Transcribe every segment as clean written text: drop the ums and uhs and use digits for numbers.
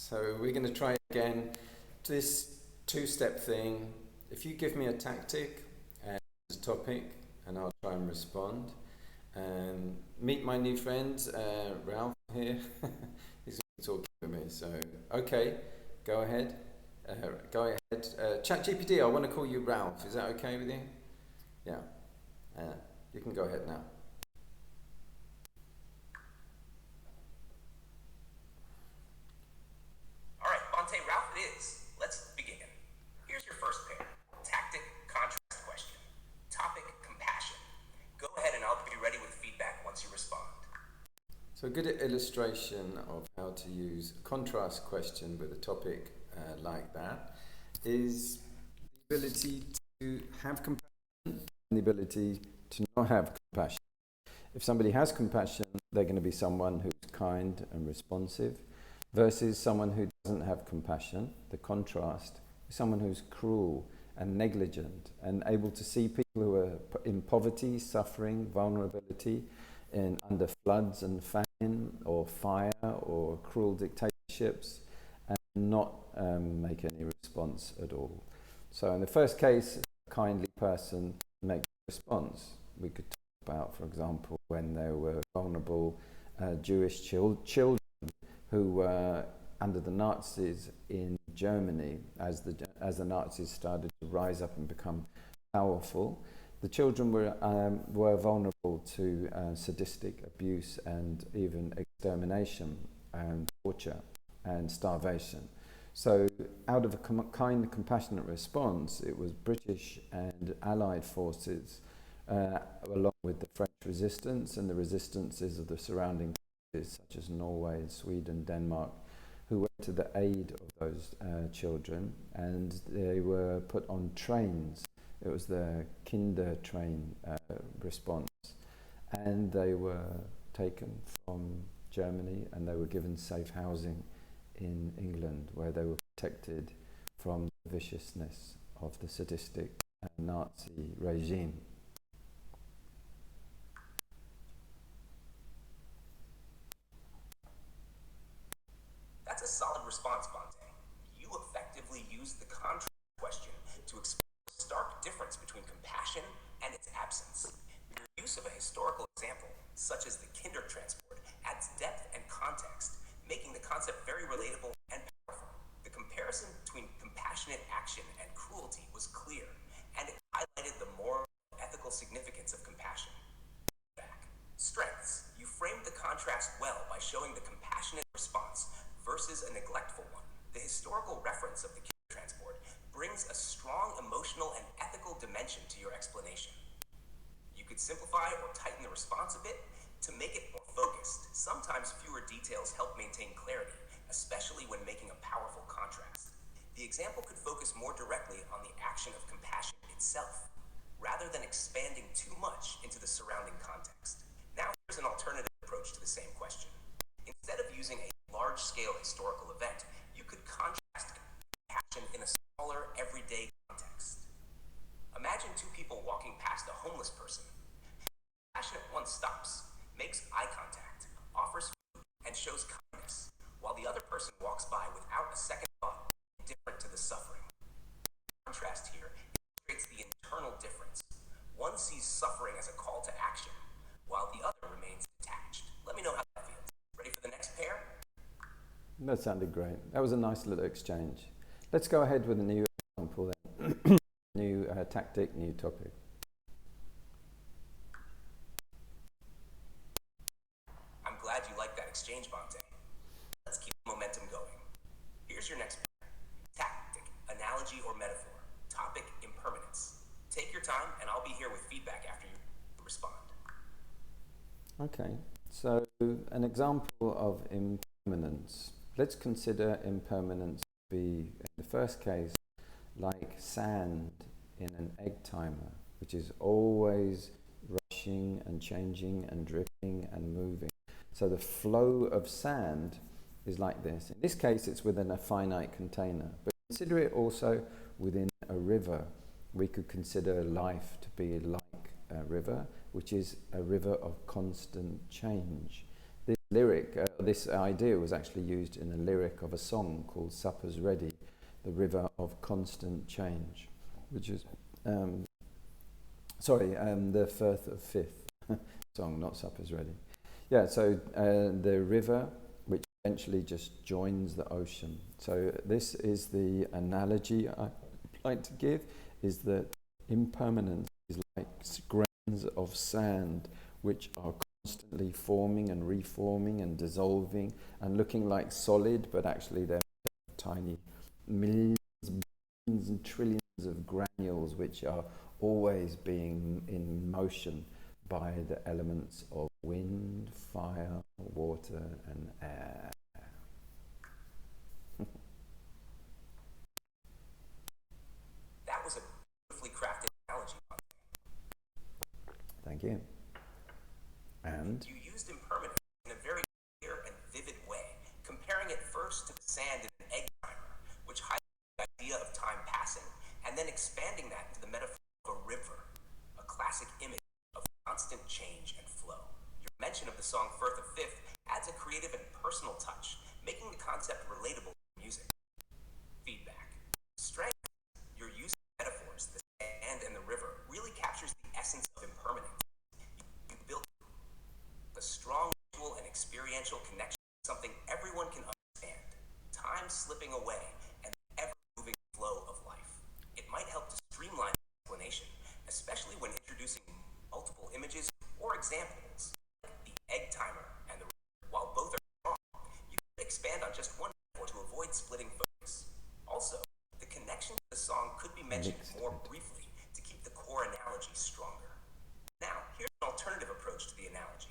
So we're going to try again this two-step thing. If you give me a tactic and a topic, and I'll try and respond. And meet my new friend, Ralph here. He's talking to me. So, okay, go ahead. ChatGPT, I want to call you Ralph. Is that okay with you? Yeah. You can go ahead now. All right, Bhante, Ralph it is. Let's begin. Here's your first pair. Tactic, contrast question. Topic, compassion. Go ahead and I'll be ready with feedback once you respond. So a good illustration of how to use a contrast question with a topic like that is the ability to have compassion and the ability to not have compassion. If somebody has compassion, they're going to be someone who's kind and responsive, versus someone who doesn't have compassion. The contrast is someone who's cruel and negligent and able to see people who are in poverty, suffering, vulnerability, under floods and famine or fire or cruel dictatorships, and not make any response at all. So in the first case, a kindly person makes a response. We could talk about, for example, when there were vulnerable Jewish children who were under the Nazis in Germany, as the Nazis started to rise up and become powerful. The children were vulnerable to sadistic abuse and even extermination and torture and starvation. So out of a kind, compassionate response, it was British and Allied forces, along with the French resistance and the resistances of the surrounding countries, such as Norway, Sweden, Denmark, who went to the aid of those children, and they were put on trains. It was the Kinder train response, and they were taken from Germany and they were given safe housing in England, where they were protected from the viciousness of the sadistic Nazi regime. That's a solid response, Bhante. You effectively used the contrast question to explain the stark difference between compassion and its absence. Your use of a historical example, such as the Kinder transport, adds depth and context, making the concept very relatable and powerful. The comparison between compassionate action and cruelty was clear, and it highlighted the moral and ethical significance of compassion. Strengths. You framed the contrast well by showing the compassionate response versus a neglectful one. The historical reference of the Kinder transport brings a strong emotional and ethical dimension to your explanation. You could simplify or tighten the response a bit to make it more focused. Sometimes fewer details help maintain clarity, especially when making a powerful contrast. The example could focus more directly on the action of compassion itself, rather than expanding too much into the surrounding context. Now here's an alternative approach to the same question. Instead of using a large-scale historical event, you could contrast compassion in a smaller, everyday context. Imagine two people walking past a homeless person. The compassionate one stops, makes eye contact, offers food, and shows kindness, while the other person walks by without a second thought, indifferent to the suffering. The contrast here illustrates the internal difference. One sees suffering as a call to action, while the other remains detached. Let me know how that feels. Ready for the next pair? That sounded great. That was a nice little exchange. Let's go ahead with a new example then. New tactic, new topic. I'm glad you liked that exchange, Bhante. Let's keep the momentum going. Here's your next pair. Tactic, analogy, or metaphor. Topic, impermanence. Take your time, and I'll be here with feedback after you respond. Okay, so an example of impermanence. Let's consider impermanence to be, in the first case, like sand in an egg timer, which is always rushing and changing and dripping and moving. So the flow of sand is like this. In this case, it's within a finite container, but consider it also within a river. We could consider life to be like a river, which is a river of constant change. this lyric, this idea was actually used in a lyric of a song called Supper's Ready, the River of Constant Change, which is, the Firth of Fifth song, not Supper's Ready. Yeah, so the river, which eventually just joins the ocean. So this is the analogy I like to give, is that impermanence is like grains of sand which are constantly forming and reforming and dissolving and looking like solid, but actually they're tiny millions, billions and trillions of granules which are always being in motion by the elements of wind, fire, water and air. That was a beautifully crafted analogy. Thank you. And you used impermanence in a very clear and vivid way, comparing it first to the sand in an egg timer, which highlights the idea of time passing, and then expanding that into the metaphor of a river, a classic image of constant change and flow. Your mention of the song Firth of Fifth adds a creative and personal touch, making the concept relatable to music. Feedback. Strength. Your use of metaphors, the sand and the river, really captures the essence of impermanence. You built a strong visual and experiential connection to something everyone can understand. Time slipping away and the ever-moving flow of life. It might help to streamline the explanation, especially when introducing multiple images or examples, like the egg timer and the river. While both are strong, you can expand on just one metaphor to avoid splitting focus. Also, the connection to the song could be mentioned more briefly to keep the core analogy stronger. Now, here's an alternative approach to the analogy.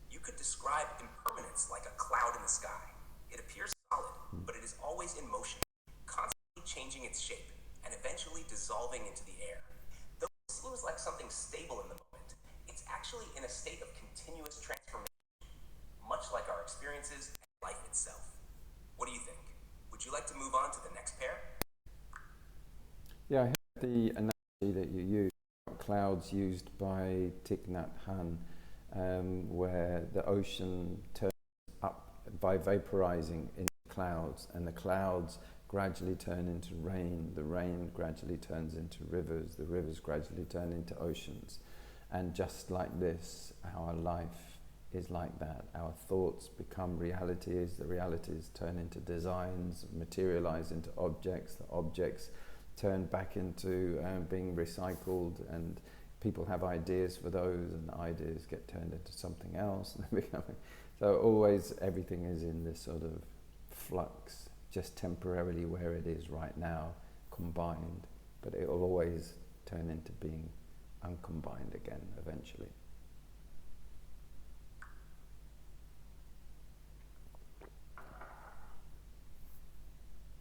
You could describe impermanence like a cloud in the sky. It appears solid, but it is always in motion, constantly changing its shape, and eventually dissolving into the air. Though it seems like something stable in the moment, it's actually in a state of continuous transformation, much like our experiences and life itself. What do you think? Would you like to move on to the next pair? yeah, I heard the analogy that you used, clouds used by Thich Nhat Hanh, where the ocean turns up by vaporizing into clouds, and the clouds gradually turn into rain, the rain gradually turns into rivers, the rivers gradually turn into oceans. And just like this, our life is like that. Our thoughts become realities, the realities turn into designs, materialize into objects, the objects turn back into being recycled, and people have ideas for those, and the ideas get turned into something else. So always everything is in this sort of flux, just temporarily where it is right now, combined, but it will always turn into being uncombined again eventually.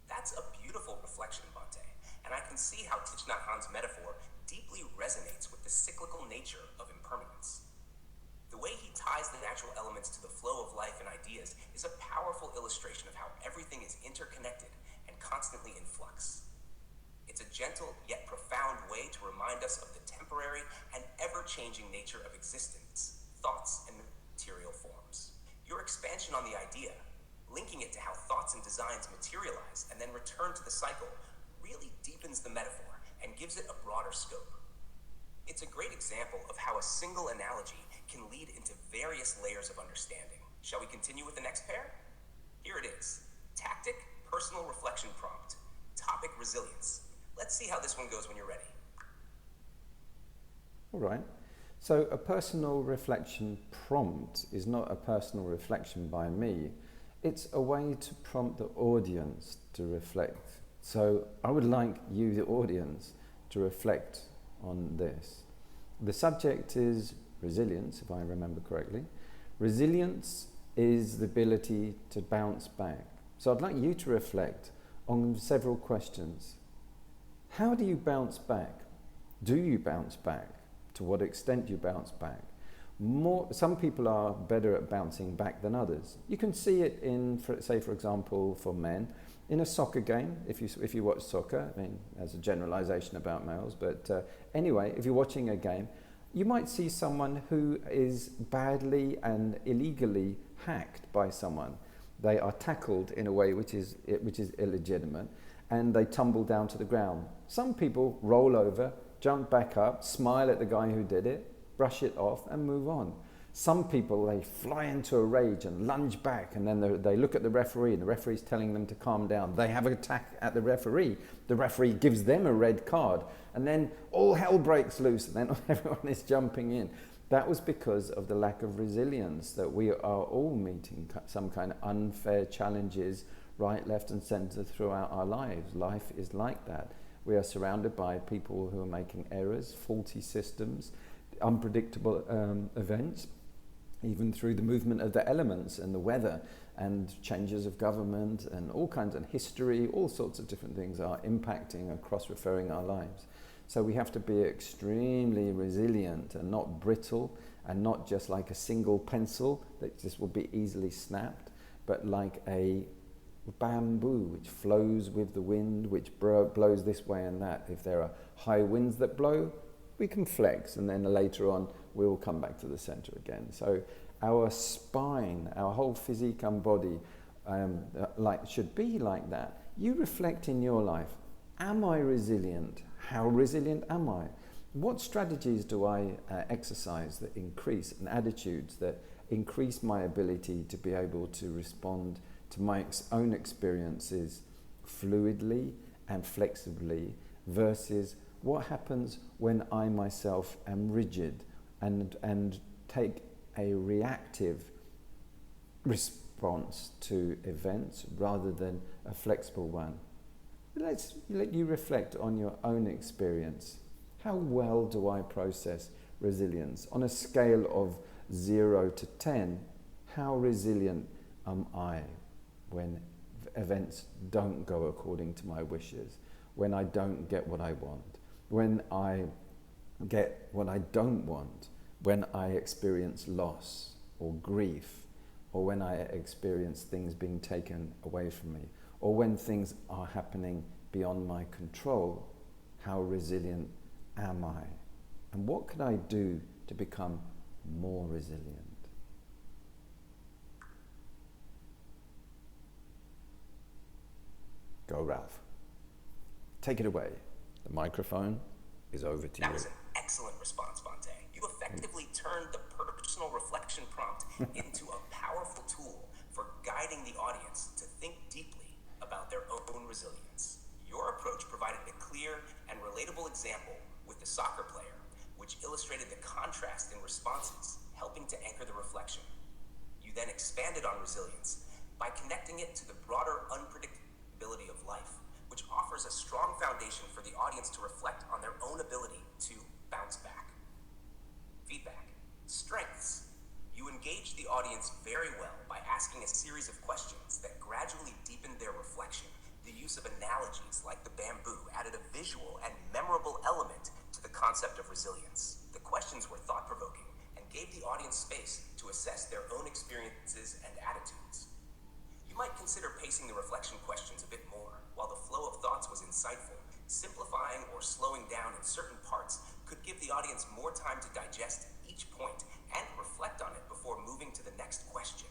That's a beautiful reflection, Bhante, and I can see how Thich Nhat Hanh's metaphor deeply resonates with the cyclical nature of impermanence. The way he ties the natural elements to the flow of life and ideas is a powerful illustration of how everything is interconnected and constantly in flux. It's a gentle yet profound way to remind us of the temporary and ever-changing nature of existence, thoughts, and material forms. Your expansion on the idea, linking it to how thoughts and designs materialize and then return to the cycle, really deepens the metaphor and gives it a broader scope. It's a great example of how a single analogy can lead into various layers of understanding. Shall we continue with the next pair? Here it is. Tactic, personal reflection prompt. Topic, resilience. Let's see how this one goes when you're ready. All right. So a personal reflection prompt is not a personal reflection by me. It's a way to prompt the audience to reflect. So I would like you, the audience, to reflect on this. The subject is resilience, if I remember correctly. Resilience is the ability to bounce back. So I'd like you to reflect on several questions. How do you bounce back? Do you bounce back? To what extent do you bounce back? Some people are better at bouncing back than others. You can see it in, say for example, for men, in a soccer game, if you watch soccer, I mean, as a generalization about males, but anyway, if you're watching a game, you might see someone who is badly and illegally hacked by someone. They are tackled in a way which is illegitimate, and they tumble down to the ground. Some people roll over, jump back up, smile at the guy who did it, brush it off, and move on. Some people, they fly into a rage and lunge back, and then they look at the referee, and the referee's telling them to calm down. They have an attack at the referee. The referee gives them a red card, and then all hell breaks loose, and then everyone is jumping in. That was because of the lack of resilience, that we are all meeting some kind of unfair challenges right, left, and centre throughout our lives. Life is like that. We are surrounded by people who are making errors, faulty systems, unpredictable events, even through the movement of the elements and the weather and changes of government and all kinds of history, all sorts of different things are impacting and cross-referring our lives. So we have to be extremely resilient and not brittle, and not just like a single pencil that just will be easily snapped, but like a bamboo which flows with the wind, which blows this way and that. If there are high winds that blow, we can flex, and then later on we will come back to the center again. So our spine, our whole physique and body should be like that. You reflect in your life, am I resilient? How resilient am I? What strategies do I exercise that increase, and attitudes that increase my ability to be able to respond to my own experiences fluidly and flexibly, versus what happens when I myself am rigid and take a reactive response to events rather than a flexible one. Let you reflect on your own experience. How well do I process resilience? On a scale of 0 to 10, how resilient am I when events don't go according to my wishes, when I don't get what I want, when I get what I don't want, when I experience loss or grief, or when I experience things being taken away from me, or when things are happening beyond my control? How resilient am I? And what can I do to become more resilient? Go, Ralph. Take it away. The microphone is over to you. That was an excellent response, Bhante. You effectively turned the personal reflection prompt into a powerful tool for guiding the audience to think deeply about their own resilience. Your approach provided a clear and relatable example with the soccer player, which illustrated the contrast in responses, helping to anchor the reflection. You then expanded on resilience by connecting it to the broader unpredictability of life, which offers a strong foundation for the audience to reflect on their own ability to bounce back. Feedback. Strengths. You engaged the audience very well by asking a series of questions that gradually deepened their reflection. The use of analogies like the bamboo added a visual and memorable element to the concept of resilience. The questions were thought-provoking and gave the audience space to assess their own experiences and attitudes. You might consider pacing the reflection questions a bit more. While the flow of thoughts was insightful, simplifying or slowing down in certain parts could give the audience more time to digest each point and reflect on it before moving to the next question.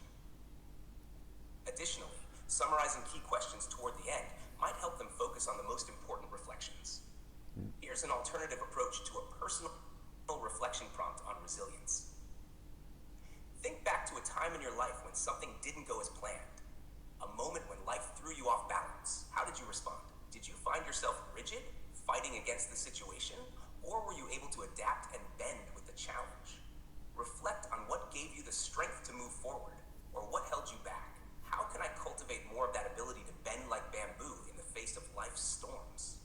Additionally, summarizing key questions toward the end might help them focus on the most important reflections. Here's an alternative approach to a personal reflection prompt on resilience. Think back to a time in your life when something didn't go as planned. A moment when life threw you off balance. How did you respond? Did you find yourself rigid, fighting against the situation, or were you able to adapt and bend with the challenge? Reflect on what gave you the strength to move forward, or what held you back. How can I cultivate more of that ability to bend like bamboo in the face of life's storms?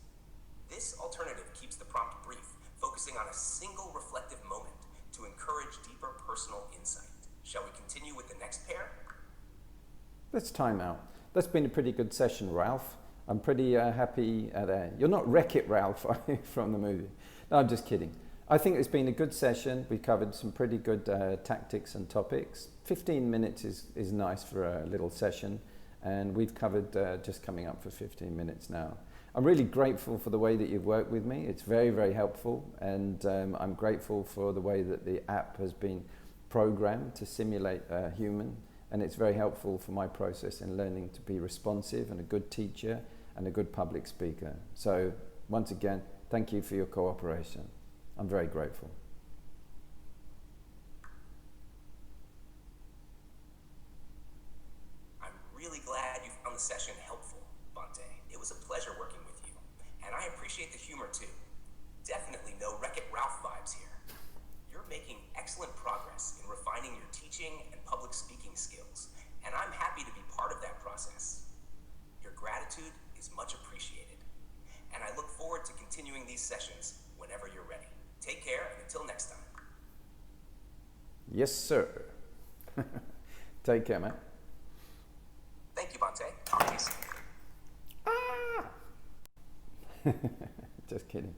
This alternative keeps the prompt brief, focusing on a single reflective moment to encourage deeper personal insight. Shall we continue with the next pair? Let's time out. That's been a pretty good session, Ralph. I'm pretty happy there. You're not Wreck-It Ralph, are you, from the movie? No, I'm just kidding. I think it's been a good session. We covered some pretty good tactics and topics. 15 minutes is nice for a little session, and we've covered just coming up for 15 minutes now. I'm really grateful for the way that you've worked with me. It's very, very helpful, and I'm grateful for the way that the app has been programmed to simulate a human, and it's very helpful for my process in learning to be responsive and a good teacher and a good public speaker. So once again, thank you for your cooperation. I'm very grateful. I'm really glad you found the session helpful, Bhante. It was a pleasure working with you, and I appreciate the humor too. Definitely no Wreck-It Ralph vibes here. You're making excellent progress in refining your teaching and public speaking skills, and I'm happy to be part of that process. Your gratitude is much appreciated, and I look forward to continuing these sessions whenever you're ready. Take care, and until next time. Yes, sir. Take care, man. Thank you, Bhante. Talk to you soon. Just kidding.